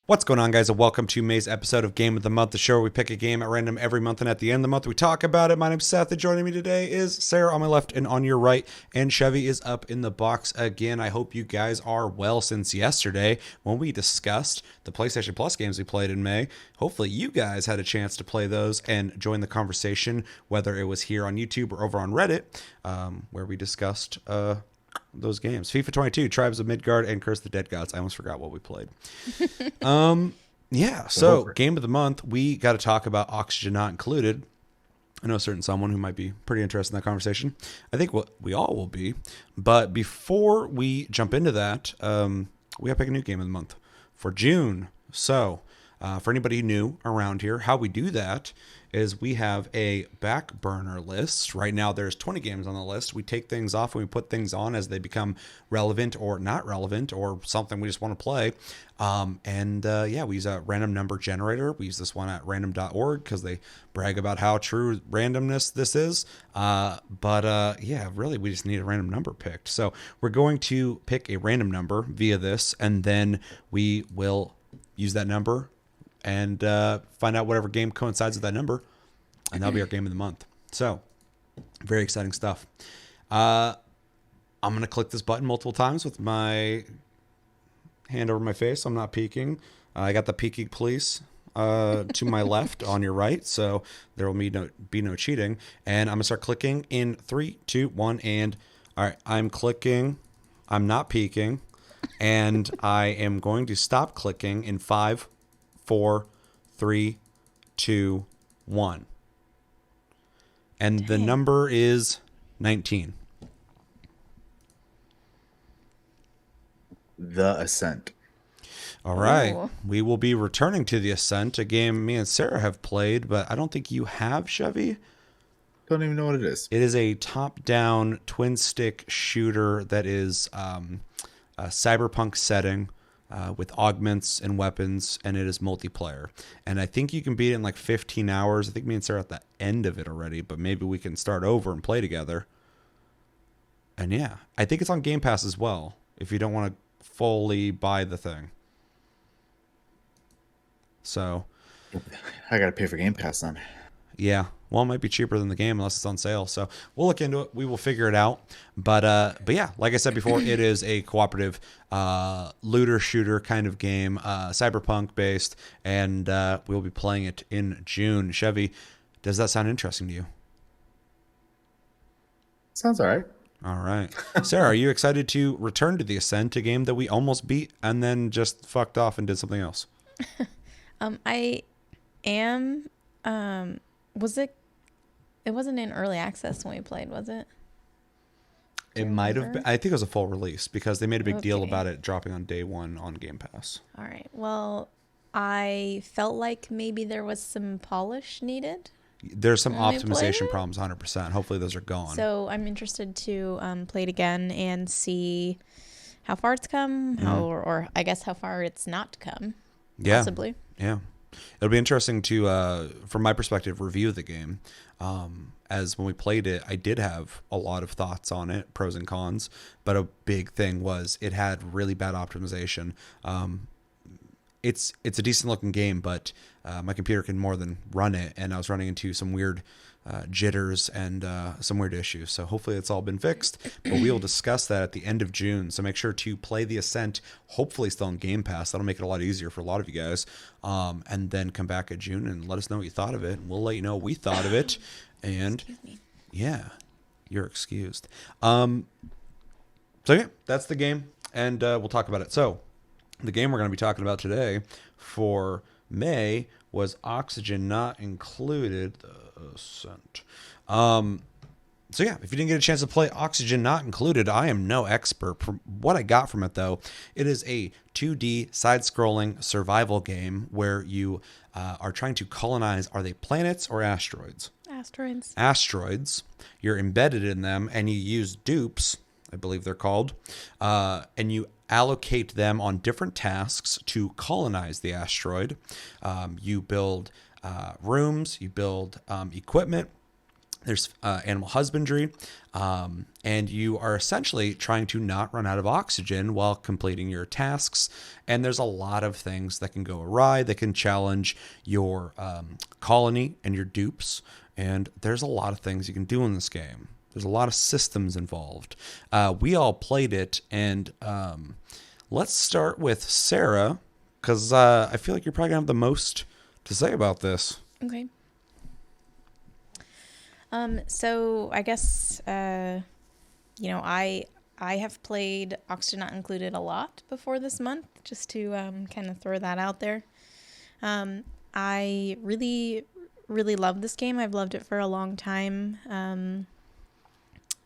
What's going on, guys, and welcome to May's episode of Game of the Month, the show where we pick a game at random every month, and at the end of the month, we talk about it. My name's Seth, and joining me today is Sarah on my left and on your right, and Chevy is up in the box again. I hope you guys are well since yesterday when we discussed the PlayStation Plus games we played in May. Hopefully, you guys had a chance to play those and join the conversation, whether it was here on YouTube or over on Reddit, where we discussed those games. FIFA 22, Tribes of Midgard, and Curse the Dead Gods. I almost forgot what we played. Yeah, so game of the month, we got to talk about Oxygen Not Included. I know a certain someone who might be pretty interested in that conversation. I think we all will be. But before we jump into that, we got to pick a new game of the month for June. So for anybody new around here, how we do that is we have a back burner list. Right now there's 20 games on the list. We take things off and we put things on as they become relevant or not relevant or something we just want to play. We use a random number generator. We use this one at random.org because they brag about how true randomness this is. Really we just need a random number picked. So we're going to pick a random number via this, and then we will use that number and find out whatever game coincides with that number, and that'll be our game of the month. So, very exciting stuff. I'm going to click this button multiple times with my hand over my face. I'm not peeking. I got the peeking police to my left on your right, so there will be no cheating. And I'm going to start clicking in 3, 2, 1, and all right, I'm clicking. I'm not peeking, and I am going to stop clicking in 5, 4, 3, 2, 1. And the number is 19. The Ascent. All right. Ooh. We will be returning to The Ascent, a game me and Sarah have played, but I don't think you have, Chevy. Don't even know what it is. It is a top-down twin-stick shooter that is a cyberpunk setting. With augments and weapons, and it is multiplayer. And I think you can beat it in like 15 hours. I think me and Sarah are at the end of it already, but maybe we can start over and play together. And yeah, I think it's on Game Pass as well, if you don't want to fully buy the thing. So I gotta pay for Game Pass then. Yeah. Well, it might be cheaper than the game unless it's on sale. So we'll look into it. We will figure it out. But yeah, like I said before, it is a cooperative looter shooter kind of game, cyberpunk based, and we'll be playing it in June. Chevy, does that sound interesting to you? Sounds all right. All right. Sarah, are you excited to return to The Ascent, a game that we almost beat and then just fucked off and did something else? I am. It wasn't in early access when we played, was it? It might have been. I think it was a full release because they made a big deal about it dropping on day one on Game Pass. All right. Well, I felt like maybe there was some polish needed. There's some optimization problems, 100%. Hopefully those are gone. So I'm interested to play it again and see how far it's come, or I guess how far it's not come. Yeah. Possibly. Yeah. It'll be interesting to, from my perspective, review the game. As when we played it, I did have a lot of thoughts on it, pros and cons. But a big thing was it had really bad optimization. It's a decent looking game, but my computer can more than run it, and I was running into some weird jitters and some weird issues. So hopefully it's all been fixed, but we will discuss that at the end of June. So make sure to play The Ascent, hopefully still on Game Pass. That'll make it a lot easier for a lot of you guys. And then come back at June and let us know what you thought of it. And we'll let you know what we thought of it. And yeah, you're excused. So yeah, that's the game, and we'll talk about it. So the game we're going to be talking about today for May was Oxygen Not Included, The Ascent. So yeah, if you didn't get a chance to play Oxygen Not Included, I am no expert. From what I got from it, though, it is a 2D side-scrolling survival game where you are trying to colonize, are they planets or asteroids? Asteroids. You're embedded in them, and you use dupes, I believe they're called, and you allocate them on different tasks to colonize the asteroid. You build rooms, you build equipment, There's animal husbandry, and you are essentially trying to not run out of oxygen while completing your tasks. And there's a lot of things that can go awry that can challenge your colony and your dupes. And there's a lot of things you can do in this game. There's a lot of systems involved. We all played it, and let's start with Sarah, because I feel like you're probably going to have the most to say about this. Okay. So I guess, I have played Oxygen Not Included a lot before this month, just to kind of throw that out there. I really, really love this game. I've loved it for a long time.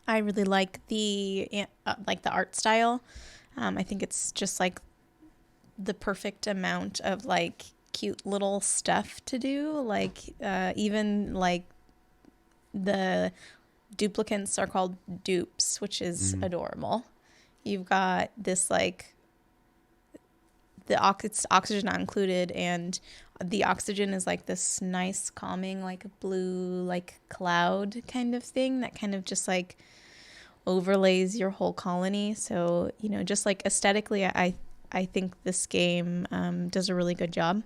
I really like the art style. I think it's just like the perfect amount of like cute little stuff to do. Like even like the duplicants are called dupes, which is adorable. You've got this like it's oxygen not included, and the oxygen is like this nice calming like blue like cloud kind of thing that kind of just like overlays your whole colony. So just like aesthetically, I think this game does a really good job.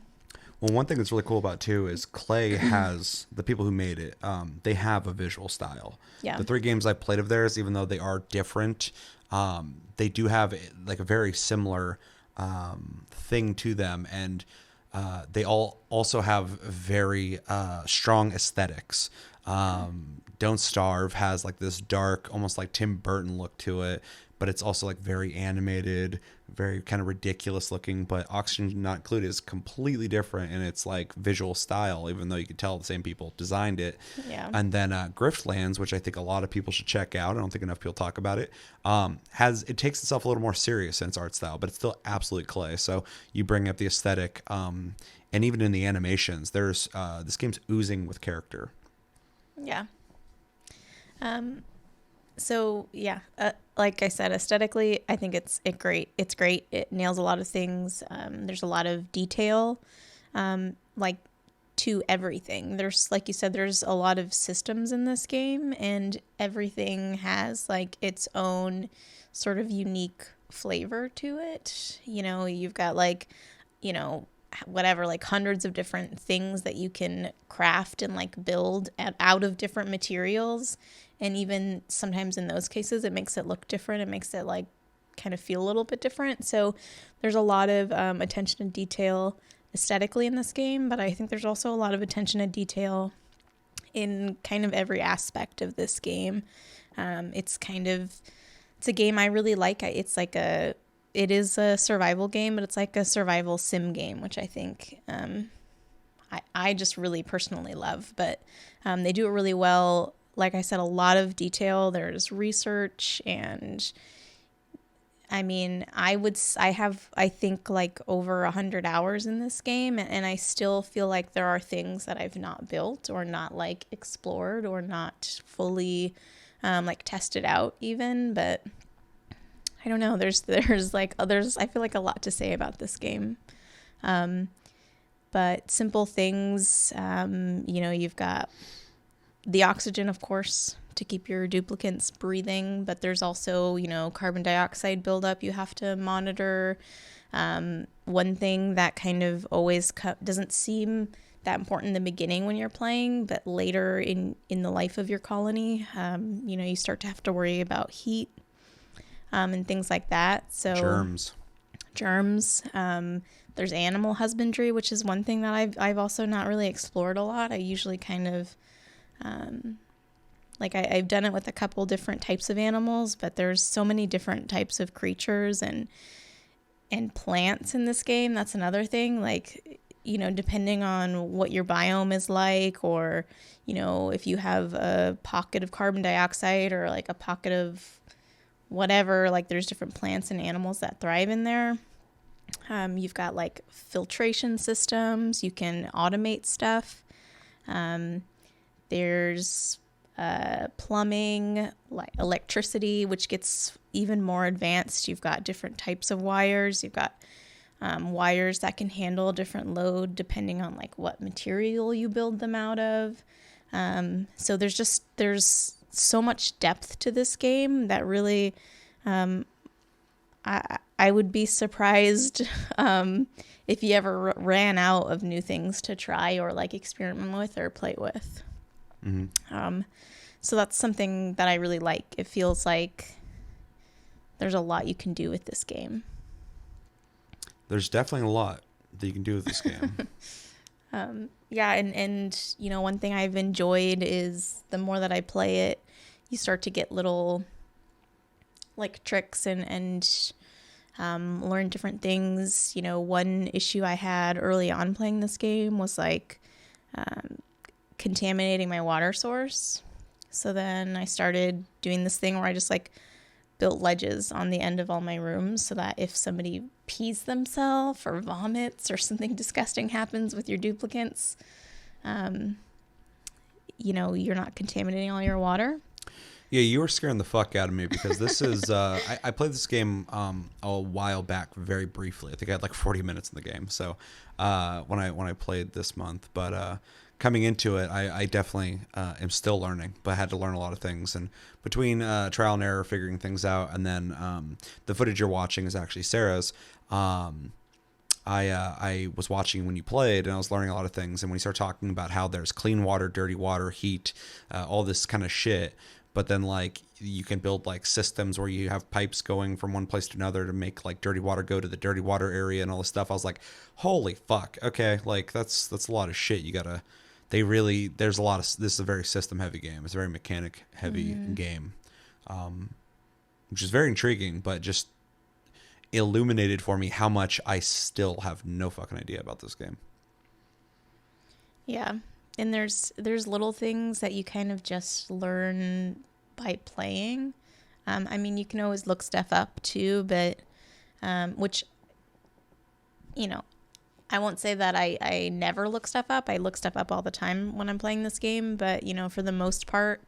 Well, one thing that's really cool about it, too, is Clay has, the people who made it, they have a visual style. Yeah. The 3 games I played of theirs, even though they are different, they do have like a very similar thing to them. And they all also have very strong aesthetics. Don't Starve has like this dark, almost like Tim Burton look to it, but it's also like very animated, very kind of ridiculous looking. But Oxygen Not Included is completely different in its like visual style, even though you could tell the same people designed it. Yeah. And then Griftlands, which I think a lot of people should check out. I don't think enough people talk about it. It takes itself a little more serious in its art style, but it's still absolute Clay. So you bring up the aesthetic, and even in the animations, there's this game's oozing with character. Yeah. So yeah, like I said, aesthetically, I think it's great. It's great. It nails a lot of things. There's a lot of detail, like to everything. There's, like you said, there's a lot of systems in this game, and everything has like its own sort of unique flavor to it. You've got like, whatever, like hundreds of different things that you can craft and like build out of different materials. And even sometimes in those cases, it makes it look different. It makes it like kind of feel a little bit different. So there's a lot of attention to detail aesthetically in this game, but I think there's also a lot of attention to detail in kind of every aspect of this game. It's a game I really like. It is a survival game, but it's like a survival sim game, which I think I just really personally love. But they do it really well. Like I said, a lot of detail. There's research, and I mean, I think like over 100 hours in this game, and I still feel like there are things that I've not built or not like explored or not fully like tested out even. But I don't know. There's like others. I feel like a lot to say about this game. But simple things, you've got the oxygen, of course, to keep your duplicants breathing, but there's also, carbon dioxide buildup you have to monitor. One thing that kind of always doesn't seem that important in the beginning when you're playing, but later in the life of your colony, you start to have to worry about heat and things like that. So germs. There's animal husbandry, which is one thing that I've also not really explored a lot. I usually kind of I've done it with a couple different types of animals, but there's so many different types of creatures and plants in this game. That's another thing. Like, depending on what your biome is like, or, if you have a pocket of carbon dioxide or like a pocket of whatever, like there's different plants and animals that thrive in there. You've got like filtration systems. You can automate stuff. There's plumbing, like electricity, which gets even more advanced. You've got different types of wires. You've got wires that can handle different load depending on like what material you build them out of. So there's so much depth to this game that really, I would be surprised if you ever ran out of new things to try or like experiment with or play with. So that's something that I really like. It feels like there's a lot you can do with this game. There's definitely a lot that you can do with this game. Yeah, and you know, one thing I've enjoyed is the more that I play it, you start to get little like tricks and learn different things. You know, one issue I had early on playing this game was like contaminating my water source. So then I started doing this thing where I just like built ledges on the end of all my rooms so that if somebody pees themselves or vomits or something disgusting happens with your duplicants, you know, you're not contaminating all your water. Yeah, you were scaring the fuck out of me because this is I played this game a while back very briefly. I think I had like 40 minutes in the game. So when I played this month, but coming into it, I definitely am still learning, but I had to learn a lot of things. And between trial and error, figuring things out, and then the footage you're watching is actually Sarah's. I was watching when you played, and I was learning a lot of things. And when you start talking about how there's clean water, dirty water, heat, all this kind of shit, but then like you can build like systems where you have pipes going from one place to another to make like dirty water go to the dirty water area and all this stuff. I was like, holy fuck. Okay. Like that's a lot of shit. There's a lot of, this is a very system heavy game. It's a very mechanic heavy game, which is very intriguing, but just illuminated for me how much I still have no fucking idea about this game. Yeah. And there's little things that you kind of just learn by playing. I mean, you can always look stuff up too, but which, you know, I won't say that I never look stuff up. I look stuff up all the time when I'm playing this game, but, you know, for the most part,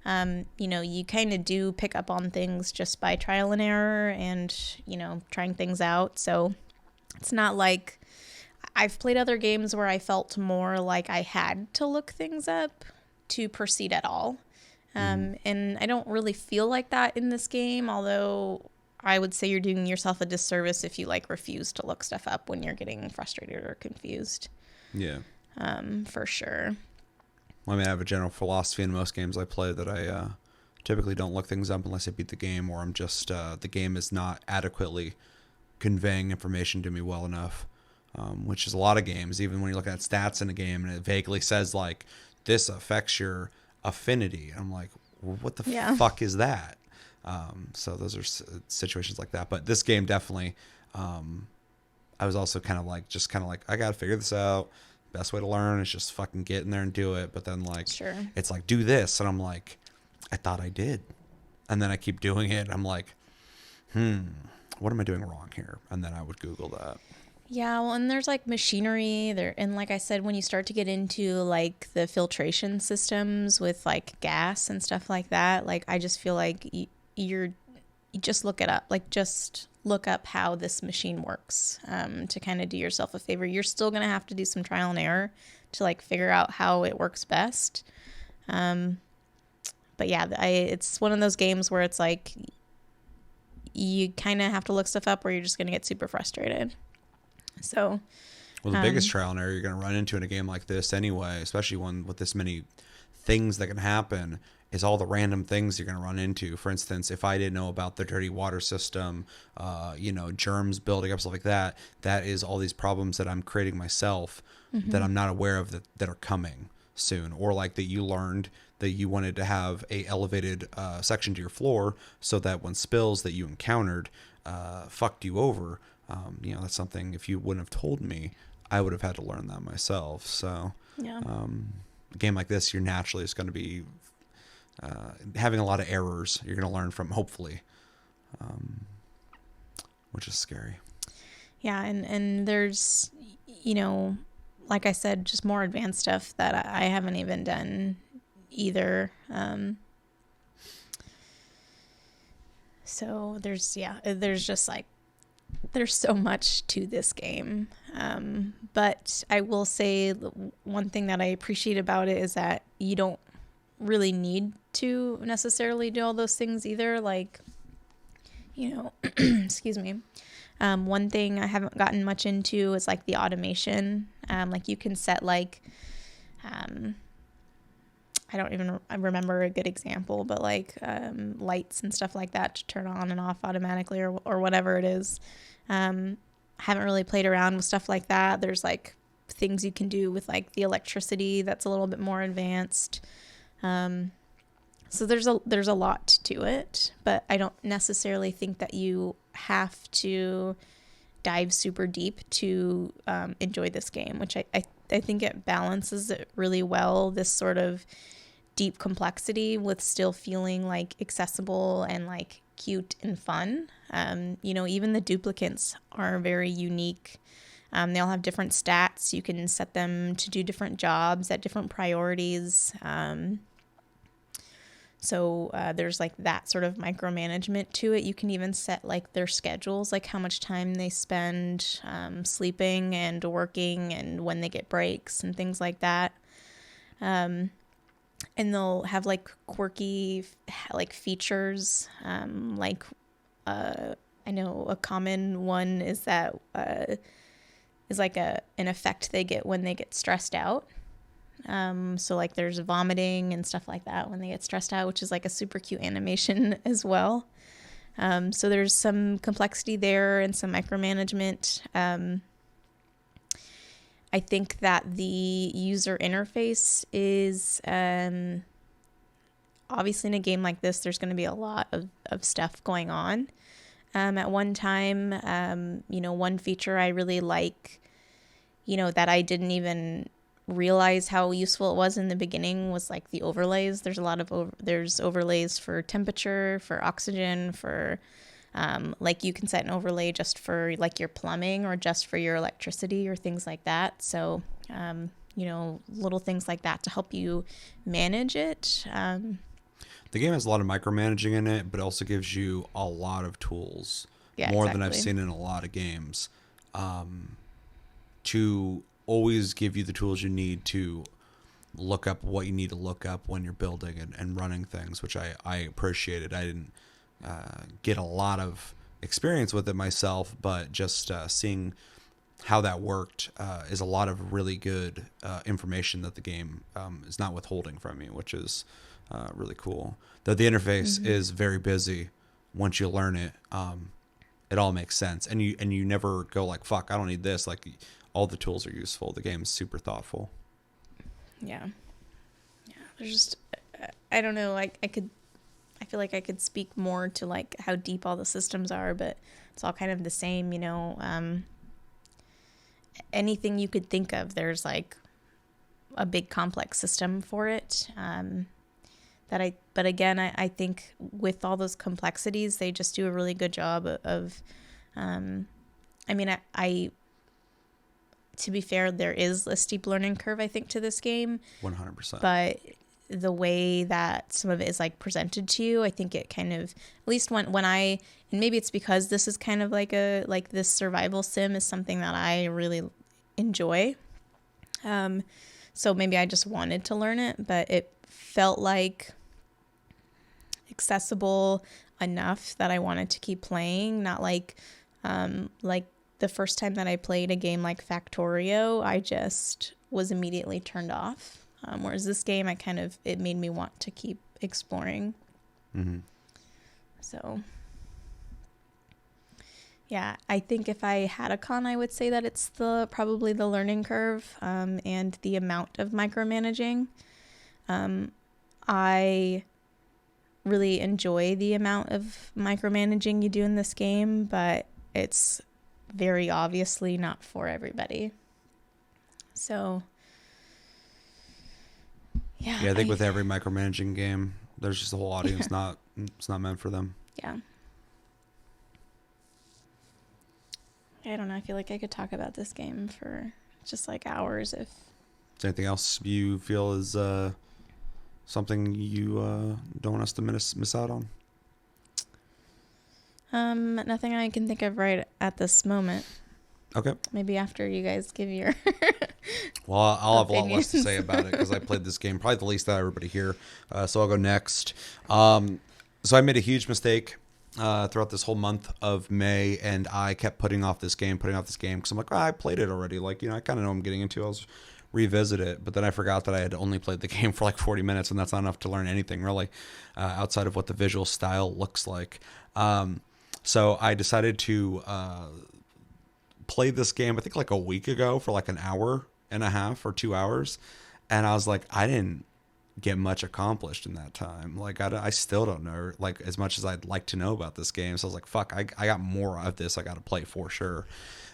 you know, you kind of do pick up on things just by trial and error and, you know, trying things out. So it's not like I've played other games where I felt more like I had to look things up to proceed at all. And I don't really feel like that in this game, although I would say you're doing yourself a disservice if you like refuse to look stuff up when you're getting frustrated or confused. Yeah. For sure. Well, I mean, I have a general philosophy in most games I play that I typically don't look things up unless I beat the game, or I'm just the game is not adequately conveying information to me well enough. Which is a lot of games, even when you look at stats in a game and it vaguely says like this affects your affinity. I'm like, well, what the fuck is that? So those are situations like that. But this game definitely, I was also kind of like, I got to figure this out. Best way to learn is just fucking get in there and do it. But then like, it's like, do this. And I'm like, I thought I did. And then I keep doing it. And I'm like, what am I doing wrong here? And then I would Google that. Yeah, well, and there's like machinery there, and like I said, when you start to get into like the filtration systems with like gas and stuff like that, like I just feel like you just look it up, like just look up how this machine works, to kind of do yourself a favor. You're still gonna have to do some trial and error to like figure out how it works best. But yeah, it's one of those games where it's like you kind of have to look stuff up, or you're just gonna get super frustrated. So, well, the biggest trial and error you're going to run into in a game like this anyway, especially one with this many things that can happen, is all the random things you're going to run into. For instance, if I didn't know about the dirty water system, you know, germs building up, stuff like that, that is all these problems that I'm creating myself that I'm not aware of that are coming soon. Or like that you learned that you wanted to have a elevated section to your floor so that when spills that you encountered fucked you over. You know, that's something, if you wouldn't have told me, I would have had to learn that myself. So, a game like this, you're naturally just going to be having a lot of errors you're going to learn from, hopefully, which is scary. Yeah, and there's, you know, like I said, just more advanced stuff that I haven't even done either. So there's just like, there's so much to this game. But I will say one thing that I appreciate about it is that you don't really need to necessarily do all those things either. Like, excuse me. One thing I haven't gotten much into is like the automation. Like you can set like, I don't even remember a good example, but like lights and stuff like that to turn on and off automatically or whatever it is. Haven't really played around with stuff like that. There's like things you can do with like the electricity that's a little bit more advanced. So there's a lot to it, but I don't necessarily think that you have to dive super deep to enjoy this game, which I think it balances it really well, this sort of deep complexity with still feeling like accessible and like cute and fun. Even the duplicates are very unique. They all have different stats. You can set them to do different jobs at different priorities. So there's like that sort of micromanagement to it. You can even set like their schedules, like how much time they spend sleeping and working and when they get breaks and things like that. And they'll have like quirky like features. I know a common one is that is like an effect they get when they get stressed out. So like there's vomiting and stuff like that when they get stressed out, which is like a super cute animation as well. So there's some complexity there and some micromanagement. I think that the user interface is obviously in a game like this, there's going to be a lot of stuff going on. At one time, one feature I really like, that I didn't even realize how useful it was in the beginning was like the overlays. There's a lot of there's overlays for temperature, for oxygen, for like you can set an overlay just for like your plumbing or just for your electricity or things like that. So little things like that to help you manage it. The game has a lot of micromanaging in it, but also gives you a lot of tools, more than I've seen in a lot of games, to always give you the tools you need to look up what you need to look up when you're building and running things, which I appreciated. I didn't get a lot of experience with it myself, but just seeing how that worked is a lot of really good information that the game is not withholding from you, which is really cool. Though the interface is very busy, once you learn it, it all makes sense, and you never go like, fuck, I don't need this. Like, all the tools are useful. The game is super thoughtful. Yeah. There's just I don't know. I feel like I could speak more to like how deep all the systems are, but it's all kind of the same. Anything you could think of, there's like a big complex system for it. But again, I think with all those complexities, they just do a really good job of, to be fair, there is a steep learning curve, I think, to this game. 100%. But the way that some of it is like presented to you, I think it kind of, at least when and maybe it's because this is kind of like this survival sim is something that I really enjoy. So maybe I just wanted to learn it, but it felt like accessible enough that I wanted to keep playing. Not like the first time that I played a game like Factorio, I just was immediately turned off. Whereas this game, it made me want to keep exploring. Mm-hmm. So, yeah, I think if I had a con, I would say that it's probably the learning curve and the amount of micromanaging. I really enjoy the amount of micromanaging you do in this game, but it's very obviously not for everybody. So, yeah. Yeah, I think with every micromanaging game, there's just a whole audience it's not meant for them. Yeah. I don't know. I feel like I could talk about this game for just like hours if. Is there anything else you feel is something you don't want us to miss out on? Nothing I can think of right at this moment. Okay. Maybe after you guys give your Well, I'll have a lot less to opinions. say about it because I played this game probably the least out of everybody here. So I'll go next. So I made a huge mistake throughout this whole month of May, and I kept putting off this game because I'm like, I played it already. Like, I kind of know what I'm getting into. I'll revisit it. But then I forgot that I had only played the game for like 40 minutes, and that's not enough to learn anything really outside of what the visual style looks like. So I decided to played this game, I think like a week ago for like an hour and a half or 2 hours. And I was like, I didn't get much accomplished in that time. Like, I still don't know like as much as I'd like to know about this game. So I was like, fuck, I got more of this I got to play for sure.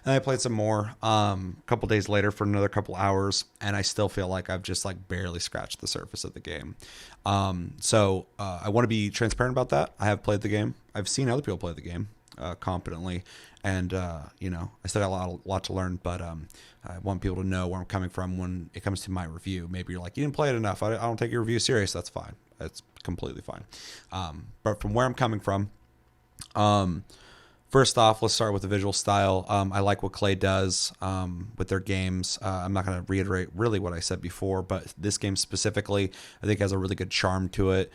And I played some more a couple days later for another couple hours, and I still feel like I've just like barely scratched the surface of the game. So I want to be transparent about that. I have played the game. I've seen other people play the game competently, and I still got a lot to learn, but I want people to know where I'm coming from when it comes to my review. Maybe you're like, you didn't play it enough, I don't take your review serious. That's fine. That's completely fine. But from where I'm coming from, first off, let's start with the visual style. I like what Clay does with their games. I'm not going to reiterate really what I said before, but this game specifically, I think has a really good charm to it.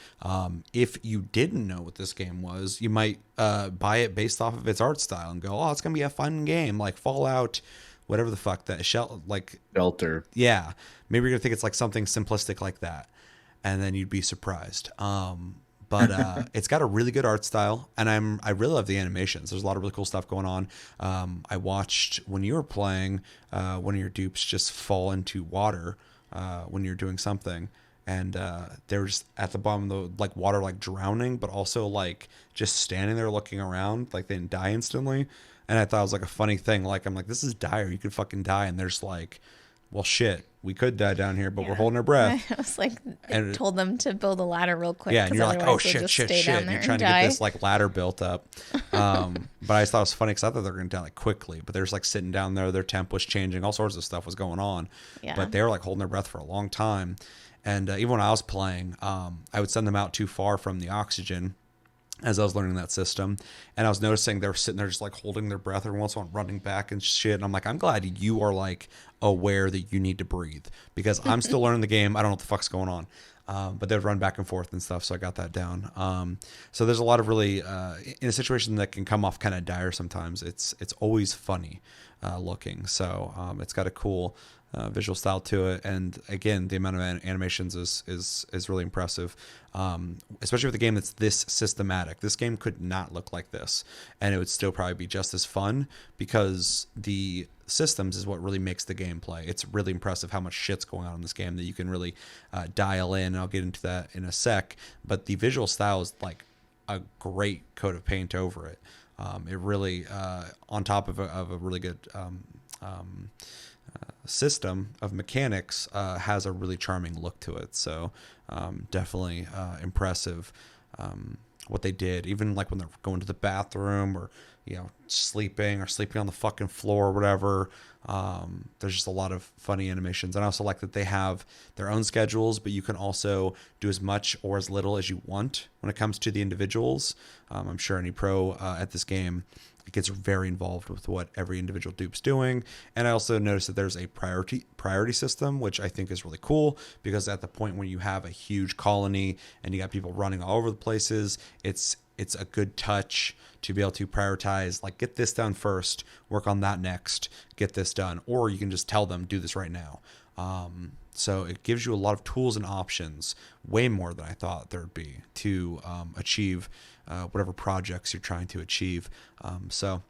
If you didn't know what this game was, you might buy it based off of its art style and go, oh, it's going to be a fun game like Fallout, whatever the fuck that shell, like Shelter. yeah, maybe you're gonna think it's like something simplistic like that, and then you'd be surprised. But it's got a really good art style, and I really love the animations. There's a lot of really cool stuff going on. I watched when you were playing one of your dupes just fall into water when you're doing something, and they were just at the bottom of the like water, like drowning, but also like just standing there looking around, like they didn't die instantly. And I thought it was like a funny thing. Like, I'm like, this is dire. You could fucking die. And there's like, well, shit, we could die down here, but we're holding our breath. I was like, And- told them to build a ladder real quick. Yeah, and 'cause you're like, otherwise oh, they'll shit, just shit, stay shit. down And there you're trying to die. get this like ladder built up. But I thought it was funny because I thought they were going to die like quickly. But they're just like sitting down there. Their temp was changing. All sorts of stuff was going on. Yeah. But they were like holding their breath for a long time. And even when I was playing, I would send them out too far from the oxygen as I was learning that system. And I was noticing they were sitting there just like holding their breath every once in a while, running back and shit. And I'm like, I'm glad you are like aware that you need to breathe, because I'm still learning the game. I don't know what the fuck's going on. But they'd run back and forth and stuff. So I got that down. So there's a lot of really, in a situation that can come off kind of dire sometimes, it's always funny looking. So it's got a cool visual style to it, and again, the amount of animations is really impressive, especially with a game that's this systematic. This game could not look like this, and it would still probably be just as fun, because the systems is what really makes the gameplay. It's really impressive how much shit's going on in this game that you can really dial in. I'll get into that in a sec, but the visual style is like a great coat of paint over it. It really, on top of a really good system of mechanics, has a really charming look to it. So definitely impressive what they did, even like when they're going to the bathroom, or sleeping on the fucking floor or whatever. There's just a lot of funny animations. And I also like that they have their own schedules, but you can also do as much or as little as you want when it comes to the individuals. I'm sure any pro at this game gets very involved with what every individual dupe's doing. And I also noticed that there's a priority system, which I think is really cool, because at the point when you have a huge colony and you got people running all over the places, it's a good touch to be able to prioritize, like, get this done first, work on that next, get this done. Or you can just tell them, do this right now. So it gives you a lot of tools and options, way more than I thought there'd be, to achieve whatever projects you're trying to achieve. So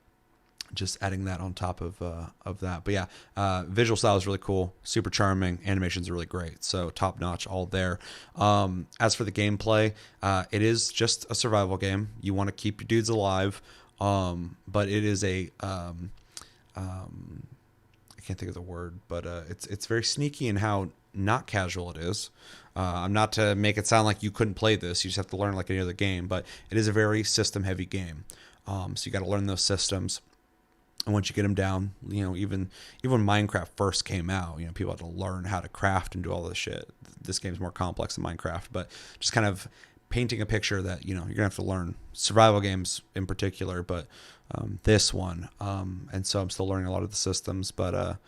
just adding that on top of that. But yeah, visual style is really cool, super charming. Animations are really great. So top notch all there. As for the gameplay, it is just a survival game. You want to keep your dudes alive. But it is I can't think of the word, but it's very sneaky in how not casual it is. I'm not to make it sound like you couldn't play this. You just have to learn like any other game, but it is a very system heavy game. So you got to learn those systems. And once you get them down, even when Minecraft first came out, people had to learn how to craft and do all this shit. This game's more complex than Minecraft, but just kind of painting a picture that, you're going to have to learn. Survival games in particular, but this one. And so I'm still learning a lot of the systems, but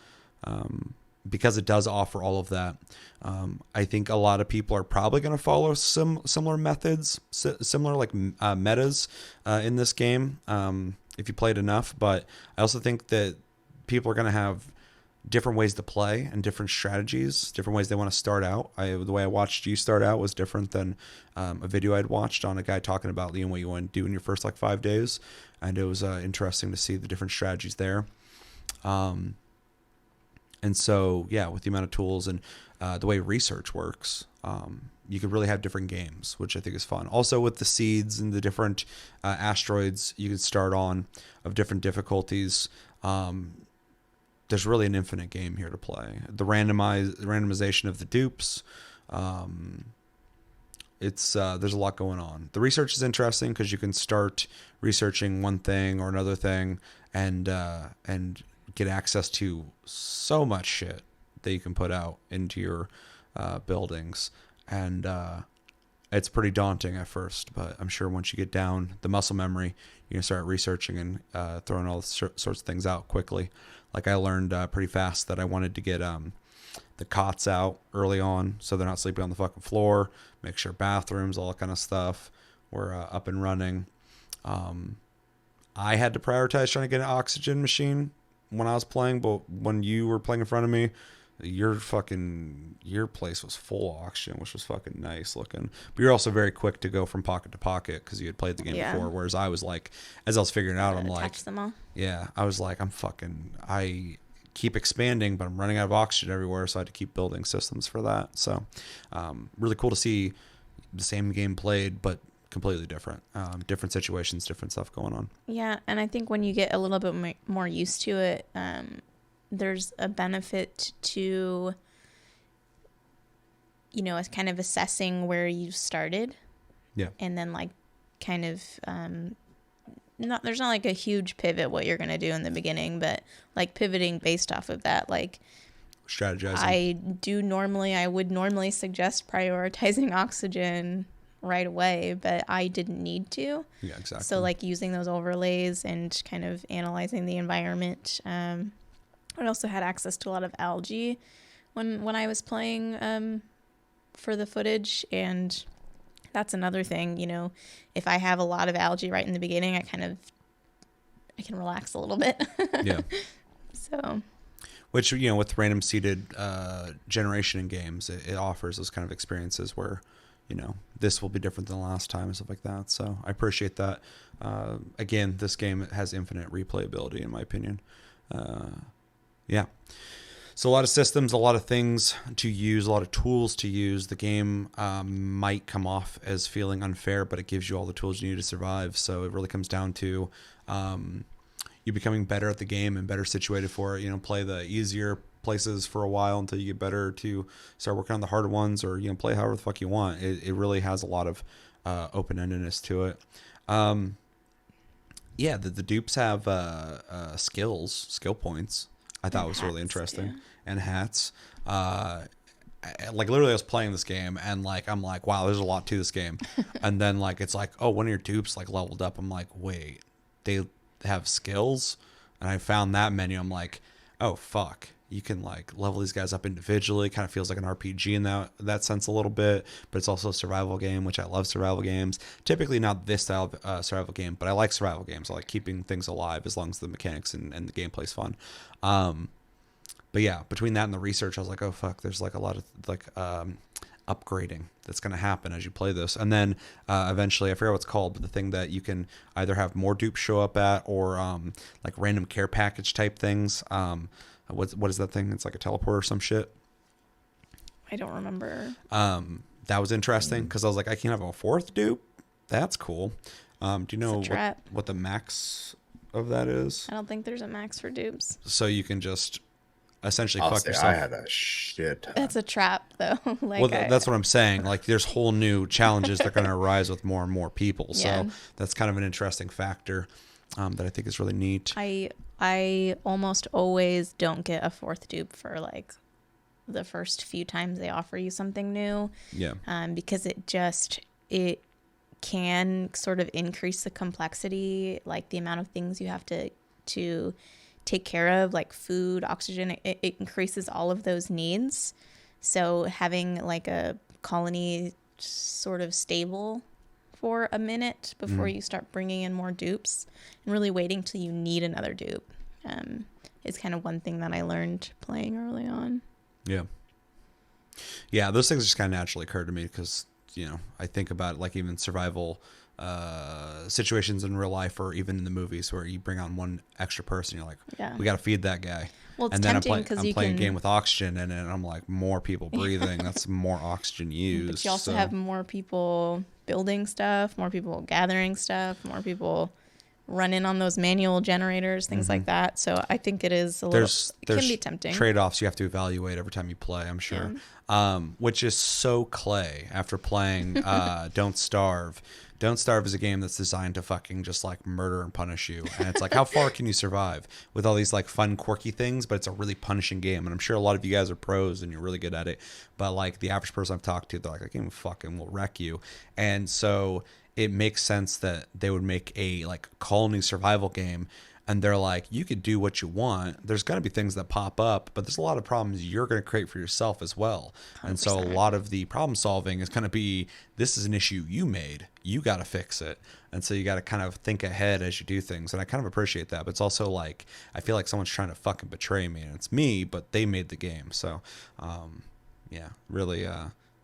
because it does offer all of that, I think a lot of people are probably going to follow similar methods, similar like metas in this game if you played enough. But I also think that people are going to have different ways to play and different strategies, different ways they want to start out. The way I watched you start out was different than a video I'd watched on a guy talking about what you want to do in your first like 5 days. And it was interesting to see the different strategies there. And so, yeah, with the amount of tools and the way research works, you could really have different games, which I think is fun. Also with the seeds and the different asteroids you could start on of different difficulties, there's really an infinite game here to play. The randomization of the dupes, there's a lot going on. The research is interesting because you can start researching one thing or another thing and get access to so much shit that you can put out into your buildings. And it's pretty daunting at first, but I'm sure once you get down the muscle memory, you can start researching and throwing all sorts of things out quickly. Like I learned pretty fast that I wanted to get the cots out early on so they're not sleeping on the fucking floor, make sure bathrooms, all that kind of stuff were up and running. I had to prioritize trying to get an oxygen machine when I was playing, but when you were playing in front of me, your place was full of oxygen, which was fucking nice looking. But you're also very quick to go from pocket to pocket because you had played the game before. Whereas I was like, as I was figuring it out, I'm like, them all. Yeah, I was like, I keep expanding, but I'm running out of oxygen everywhere, so I had to keep building systems for that. So, really cool to see the same game played, but completely different. Different situations, different stuff going on. Yeah, and I think when you get a little bit more used to it, there's a benefit to, as kind of assessing where you started. Yeah. And then like kind of, there's not like a huge pivot what you're going to do in the beginning, but like pivoting based off of that, like strategizing. I would normally suggest prioritizing oxygen right away, but I didn't need to. Yeah, exactly. So like using those overlays and kind of analyzing the environment. I also had access to a lot of algae when I was playing for the footage, and that's another thing, if I have a lot of algae right in the beginning, I can relax a little bit. Yeah. So, which, with random seeded generation in games, it offers those kind of experiences where, this will be different than the last time and stuff like that. So I appreciate that. Again, this game has infinite replayability in my opinion. Yeah. So a lot of systems, a lot of things to use, a lot of tools to use. The game might come off as feeling unfair, but it gives you all the tools you need to survive. So it really comes down to you becoming better at the game and better situated for it. Play the easier places for a while until you get better to start working on the harder ones, or play however the fuck you want. It really has a lot of open-endedness to it. Yeah, the dupes have skill points. I thought was really interesting. Yeah. And hats. Like literally I was playing this game and like I'm like, wow, there's a lot to this game. And then like it's like, oh, one of your dupes like leveled up. I'm like, wait, they have skills? And I found that menu. I'm like, oh fuck. You can like level these guys up individually. Kind of feels like an RPG in that sense a little bit, but it's also a survival game, which I love survival games. Typically not this style of survival game, but I like survival games. I like keeping things alive as long as the mechanics and the gameplay's fun. But yeah, between that and the research, I was like, oh fuck, there's like a lot of like upgrading that's going to happen as you play this. And then eventually, I forget what it's called, but the thing that you can either have more dupes show up at or like random care package type things. What is that thing? It's like a teleport or some shit. I don't remember. That was interesting because I was like, I can have a fourth dupe. That's cool. Do you know what the max of that is? I don't think there's a max for dupes. So you can just essentially fuck yourself. I had a shit ton. That's a trap though. That's what I'm saying. Like there's whole new challenges that are going to arise with more and more people. Yeah. So that's kind of an interesting factor that I think is really neat. I almost always don't get a fourth dupe for like the first few times they offer you something new. Yeah. Because can sort of increase the complexity, like the amount of things you have to take care of, like food, oxygen. It increases all of those needs. So having like a colony sort of stable for a minute before you start bringing in more dupes, and really waiting till you need another dupe, is kind of one thing that I learned playing early on. Yeah. Yeah, those things just kind of naturally occur to me because, you know, I think about like even survival situations in real life or even in the movies where you bring on one extra person, you're like, Yeah. we got to feed that guy. Well, it's And then tempting because I'm playing a game with oxygen, and then I'm like, more people breathing. That's more oxygen used. But you also so. have more people building stuff, more people gathering stuff, more people running on those manual generators, things like that. So I think it is it can be tempting. Trade-offs you have to evaluate every time you play, I'm sure. Which is so Clay after playing Don't Starve. Don't Starve is a game that's designed to fucking just like murder and punish you. And it's like, how far can you survive with all these like fun, quirky things? But it's a really punishing game. And I'm sure a lot of you guys are pros and you're really good at it. But like the average person I've talked to, they're like, that game fucking will wreck you. And so it makes sense that they would make a like colony survival game. And they're like, you could do what you want. There's going to be things that pop up, but there's a lot of problems you're going to create for yourself as well. 100%. And so a lot of the problem solving is going to be, this is an issue you made. You got to fix it. And so you got to kind of think ahead as you do things. And I kind of appreciate that. But it's also like, I feel like someone's trying to fucking betray me. And it's me, but they made the game. So, yeah, really,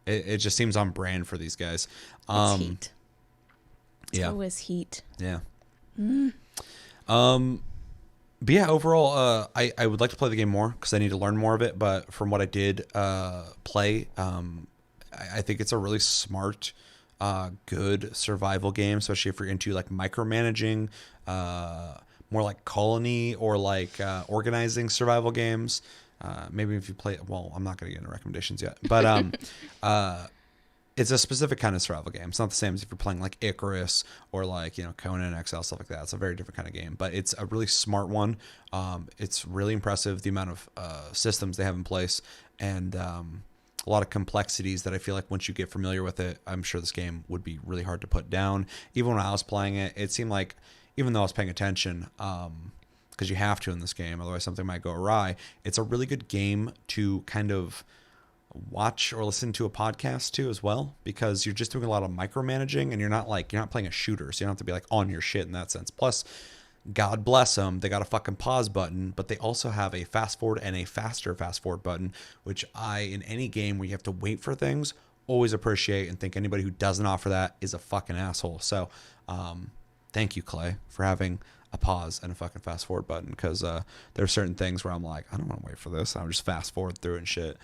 it just seems on brand for these guys. It's heat. It's yeah. always heat. Yeah. But yeah, overall, I would like to play the game more because I need to learn more of it. But from what I did play, I think it's a really smart, good survival game, especially if you're into like micromanaging, more like colony or like organizing survival games. Maybe if you play, well, I'm not going to get into recommendations yet, but it's a specific kind of survival game. It's not the same as if you're playing like Icarus or like, you know, Conan XL, stuff like that. It's a very different kind of game, but it's a really smart one. It's really impressive, the amount of systems they have in place, and a lot of complexities that I feel like once you get familiar with it, I'm sure this game would be really hard to put down. Even when I was playing it, it seemed like, even though I was paying attention, because you have to in this game, otherwise something might go awry, it's a really good game to kind of watch or listen to a podcast too as well, because you're just doing a lot of micromanaging and you're not playing a shooter, so you don't have to be like on your shit in that sense. Plus, God bless them, they got a fucking pause button, but they also have a fast forward and a faster fast forward button, which in any game where you have to wait for things, always appreciate and think anybody who doesn't offer that is a fucking asshole. So thank you, Clay, for having a pause and a fucking fast forward button, because there are certain things where I'm like, I don't want to wait for this, I'll just fast forward through and shit.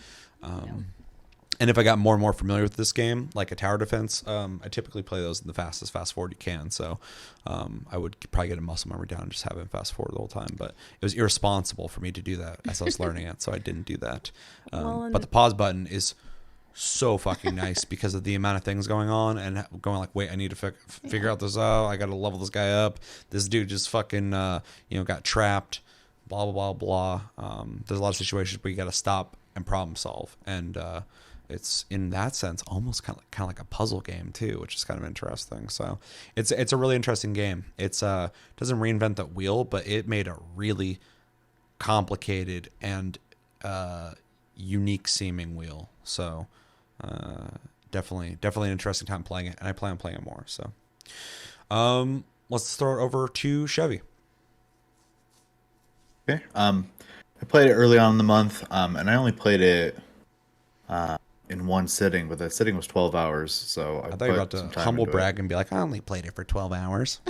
And if I got more and more familiar with this game, like a tower defense, I typically play those in the fastest fast forward you can. So I would probably get a muscle memory down and just have it fast forward the whole time. But it was irresponsible for me to do that as I was learning it, so I didn't do that. But the pause button is so fucking nice because of the amount of things going on and going like, wait, I need to figure out this out. I got to level this guy up. This dude just fucking, got trapped, blah, blah, blah, blah. There's a lot of situations where you got to stop and problem solve. And it's in that sense almost kind of like a puzzle game too, which is kind of interesting. So it's a really interesting game. It's doesn't reinvent the wheel, but it made a really complicated and unique seeming wheel. So definitely an interesting time playing it, and I plan on playing it more. So let's throw it over to Chevy. Okay. I played it early on in the month, and I only played it in one sitting, but the sitting was 12 hours. So I thought you were about to humble brag and be like, I only played it for 12 hours.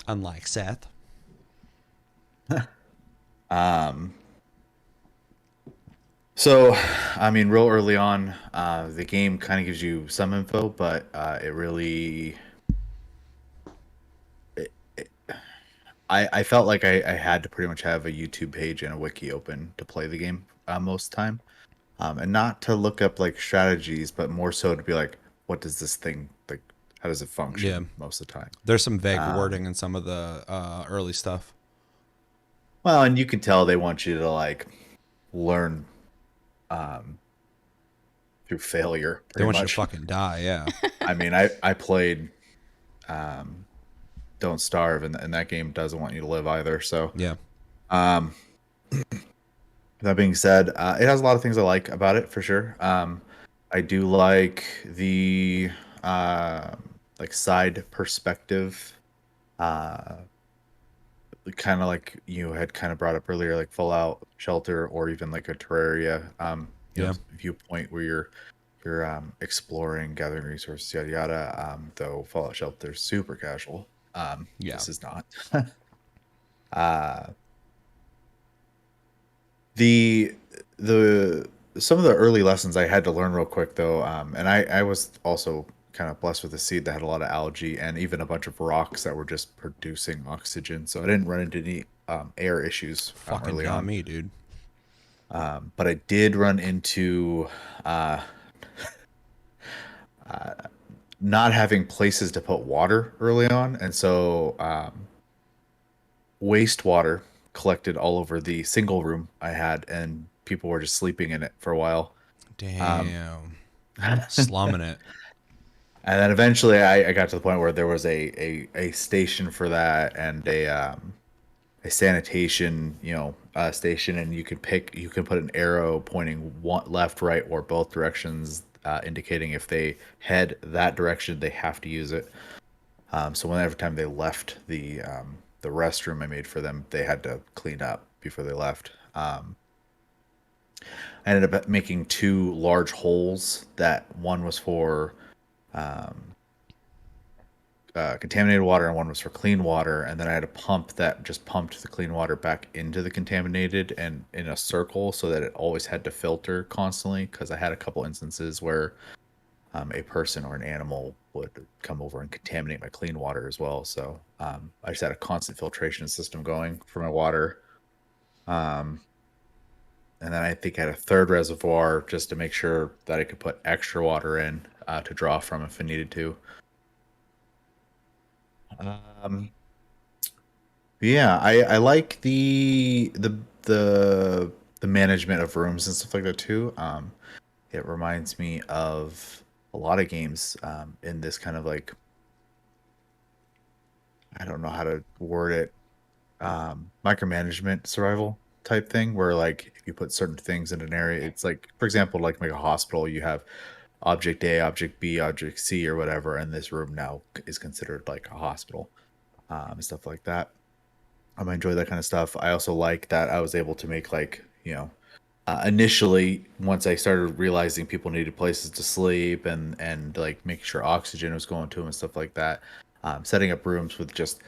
Unlike Seth. So, I mean, real early on, the game kind of gives you some info, but it really... I felt like I had to pretty much have a YouTube page and a wiki open to play the game most of the time. And not to look up like strategies, but more so to be like, what does this thing, like, how does it function most of the time? There's some vague wording in some of the early stuff. Well, and you can tell they want you to like learn through failure. They want you to fucking die, yeah. I mean, I played Don't Starve, and that game doesn't want you to live either. So, Yeah. um, that being said, it has a lot of things I like about it for sure. I do like the uh, like side perspective, uh, kind of like you had kind of brought up earlier, like Fallout Shelter or even like a Terraria, Yeah. viewpoint where you're exploring, gathering resources, yada yada. Though Fallout Shelter is super casual. Yeah. This is not. uh, the the some of the early lessons I had to learn real quick though, and I was also kind of blessed with a seed that had a lot of algae and even a bunch of rocks that were just producing oxygen, so I didn't run into any air issues Fucking early got on. me, dude. But I did run into uh, not having places to put water early on, and so wastewater collected all over the single room I had, and people were just sleeping in it for a while. Um, Damn. and Slumming it. then eventually I got to the point where there was a station for that and a sanitation, station, and you can put an arrow pointing one left, right, or both directions, indicating if they head that direction, they have to use it. So whenever time they left the restroom I made for them, they had to clean up before they left. I ended up making two large holes. That one was for contaminated water, and one was for clean water. And then I had a pump that just pumped the clean water back into the contaminated and in a circle, so that it always had to filter constantly. Because I had a couple instances where a person or an animal would come over and contaminate my clean water as well. So I just had a constant filtration system going for my water. Um, and then I think I had a third reservoir just to make sure that I could put extra water in to draw from if I needed to. Um, yeah, I like the management of rooms and stuff like that too. It reminds me of a lot of games in this kind of like, I don't know how to word it, micromanagement survival type thing, where like if you put certain things in an area, it's like, for example, like a hospital, you have object A, object B, object C, or whatever, and this room now is considered like a hospital, and stuff like that. I enjoy that kind of stuff. I also like that I was able to make like, initially, once I started realizing people needed places to sleep and like making sure oxygen was going to them and stuff like that, setting up rooms with just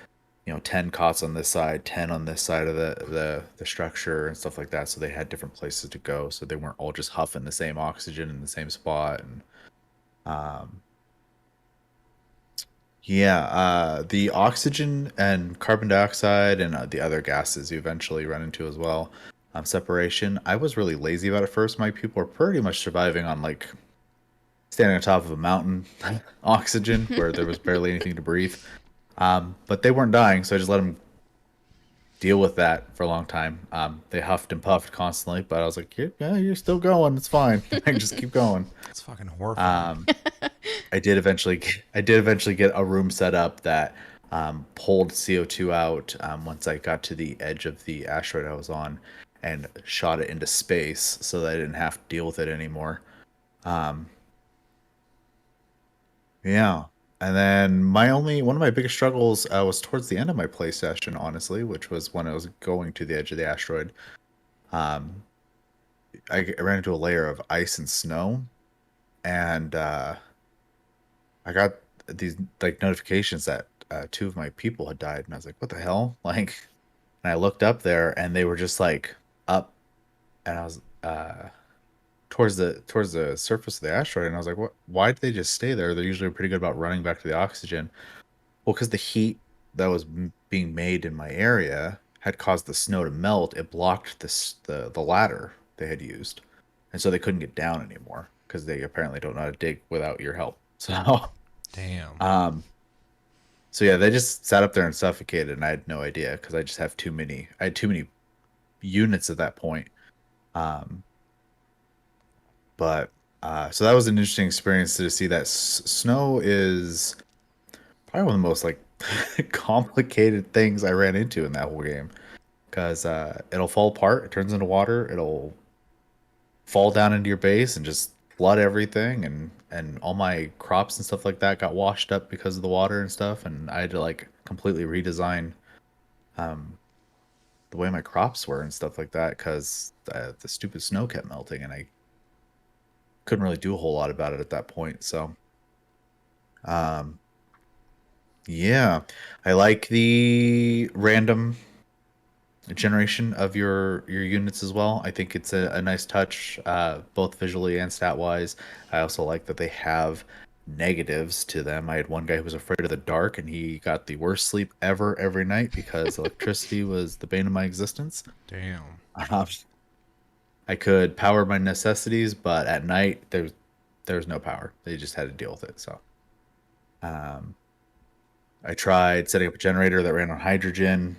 10 cots on this side, 10 on this side of the structure and stuff like that, so they had different places to go, so they weren't all just huffing the same oxygen in the same spot. And um, yeah, the oxygen and carbon dioxide and the other gases you eventually run into as well. Separation. I was really lazy about it first. My people were pretty much surviving on like standing on top of a mountain oxygen where there was barely anything to breathe. But they weren't dying, so I just let them deal with that for a long time. They huffed and puffed constantly, but I was like, yeah, you're still going. It's fine. Just keep going. It's fucking horrifying. Um, I did eventually get a room set up that pulled CO2 out once I got to the edge of the asteroid I was on and shot it into space so that I didn't have to deal with it anymore. Um, yeah. And then one of my biggest struggles was towards the end of my play session, honestly, which was when I was going to the edge of the asteroid. Um, I ran into a layer of ice and snow, and I got these like notifications that two of my people had died, and I was like, "What the hell?" Like, and I looked up there, and they were just like up, and I was towards the surface of the asteroid, and I was like, "What? Why did they just stay there? They're usually pretty good about running back to the oxygen." Well, because the heat that was being made in my area had caused the snow to melt. It blocked the ladder they had used, and so they couldn't get down anymore because they apparently don't know how to dig without your help. So, Damn. um, so yeah, they just sat up there and suffocated, and I had no idea because I just have too many. I had too many units at that point. Um, but So that was an interesting experience to see that snow is probably one of the most like complicated things I ran into in that whole game. Because it'll fall apart, it turns into water, it'll fall down into your base and just flood everything, and all my crops and stuff like that got washed up because of the water and stuff, and I had to like completely redesign um, the way my crops were and stuff like that because the stupid snow kept melting, and I couldn't really do a whole lot about it at that point. So, um, yeah, I like the random generation of your units as well. I think it's a nice touch, both visually and stat wise. I also like that they have negatives to them. I had one guy who was afraid of the dark, and he got the worst sleep ever every night because electricity was the bane of my existence. Damn. Um, I could power my necessities, but at night there was no power. They just had to deal with it. So um, I tried setting up a generator that ran on hydrogen,